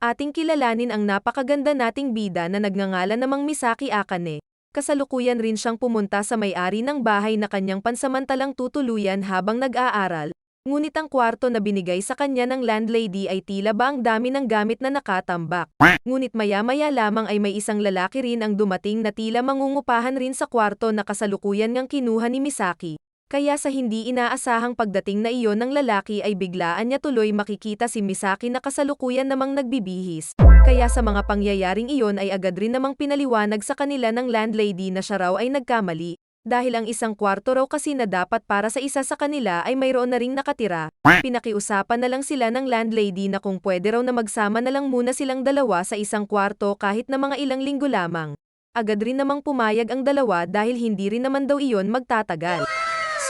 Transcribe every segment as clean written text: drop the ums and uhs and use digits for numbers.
ating kilalanin ang napakaganda nating bida na nagngangalan namang Misaki Akane. Kasalukuyan rin siyang pumunta sa may-ari ng bahay na kanyang pansamantalang tutuluyan habang nag-aaral, ngunit ang kwarto na binigay sa kanya ng landlady ay tila ba ang dami ng gamit na nakatambak. Ngunit maya-maya lamang ay may isang lalaki rin ang dumating na tila mangungupahan rin sa kwarto na kasalukuyan ngang kinuha ni Misaki. Kaya sa hindi inaasahang pagdating na iyon ng lalaki ay biglaan niya tuloy makikita si Misaki na kasalukuyan namang nagbibihis. Kaya sa mga pangyayaring iyon ay agad rin namang pinaliwanag sa kanila ng landlady na siya raw ay nagkamali, dahil ang isang kwarto raw kasi na dapat para sa isa sa kanila ay mayroon na ring nakatira. Pinakiusapan na lang sila ng landlady na kung pwede raw na magsama na lang muna silang dalawa sa isang kwarto kahit na mga ilang linggo lamang. Agad rin namang pumayag ang dalawa dahil hindi rin naman daw iyon magtatagal.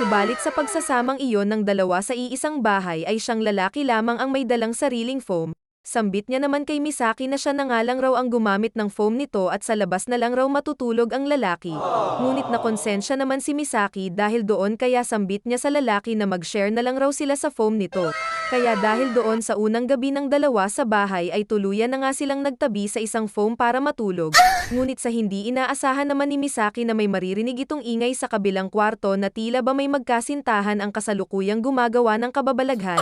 Subalit sa pagsasamang iyon ng dalawa sa iisang bahay ay siyang lalaki lamang ang may dalang sariling foam. Sambit niya naman kay Misaki na siya na nga lang raw ang gumamit ng foam nito at sa labas na lang raw matutulog ang lalaki. Ngunit nakonsensya naman si Misaki dahil doon kaya sambit niya sa lalaki na mag-share na lang raw sila sa foam nito. Kaya dahil doon sa unang gabi ng dalawa sa bahay ay tuluyan na nga silang nagtabi sa isang foam para matulog. Ngunit sa hindi inaasahan naman ni Misaki na may maririnig itong ingay sa kabilang kwarto na tila ba may magkasintahan ang kasalukuyang gumagawa ng kababalaghan.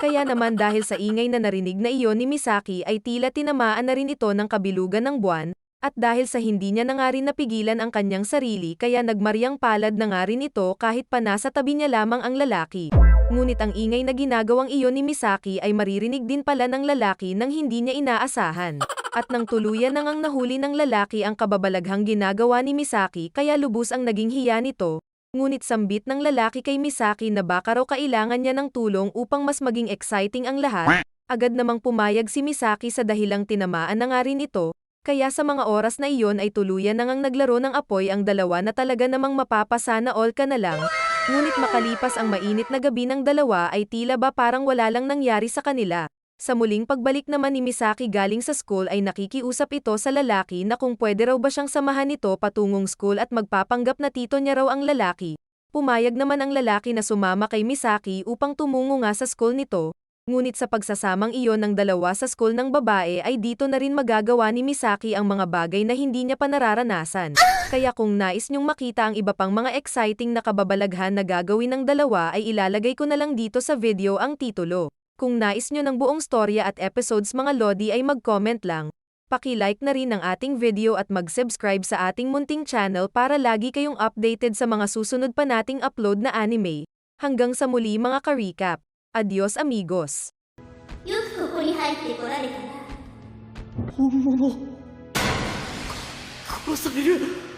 Kaya naman dahil sa ingay na narinig na iyon ni Misaki ay tila tinamaan na rin ito ng kabilugan ng buwan, at dahil sa hindi niya na nga rin napigilan ang kanyang sarili kaya nagmaryang palad na nga rin ito kahit pa nasa tabi niya lamang ang lalaki. Ngunit ang ingay na ginagawang iyon ni Misaki ay maririnig din pala ng lalaki nang hindi niya inaasahan. At nang tuluyan na ngang nahuli ng lalaki ang kababalaghang ginagawa ni Misaki kaya lubos ang naging hiya nito. Ngunit sambit ng lalaki kay Misaki na baka raw kailangan niya ng tulong upang mas maging exciting ang lahat, agad namang pumayag si Misaki sa dahilang tinamaan na nga rin ito, kaya sa mga oras na iyon ay tuluyan na ngang naglaro ng apoy ang dalawa na talaga namang mapapasana all ka na lang. Ngunit makalipas ang mainit na gabi ng dalawa ay tila ba parang wala lang nangyari sa kanila. Sa muling pagbalik naman ni Misaki galing sa school ay nakikiusap ito sa lalaki na kung pwede raw ba siyang samahan nito patungong school at magpapanggap na tito niya raw ang lalaki. Pumayag naman ang lalaki na sumama kay Misaki upang tumungo nga sa school nito. Ngunit sa pagsasamang iyon ng dalawa sa school ng babae ay dito na rin magagawa ni Misaki ang mga bagay na hindi niya pa nararanasan. Kaya kung nais niyong makita ang iba pang mga exciting na kababalaghan na gagawin ng dalawa ay ilalagay ko na lang dito sa video ang titulo. Kung nais nyo ng buong storya at episodes mga lodi ay mag-comment lang. Paki-like na rin ang ating video at mag-subscribe sa ating munting channel para lagi kayong updated sa mga susunod pa nating upload na anime. Hanggang sa muli mga ka-recap. Adios amigos! よくここに入ってこられたな。本物殺される。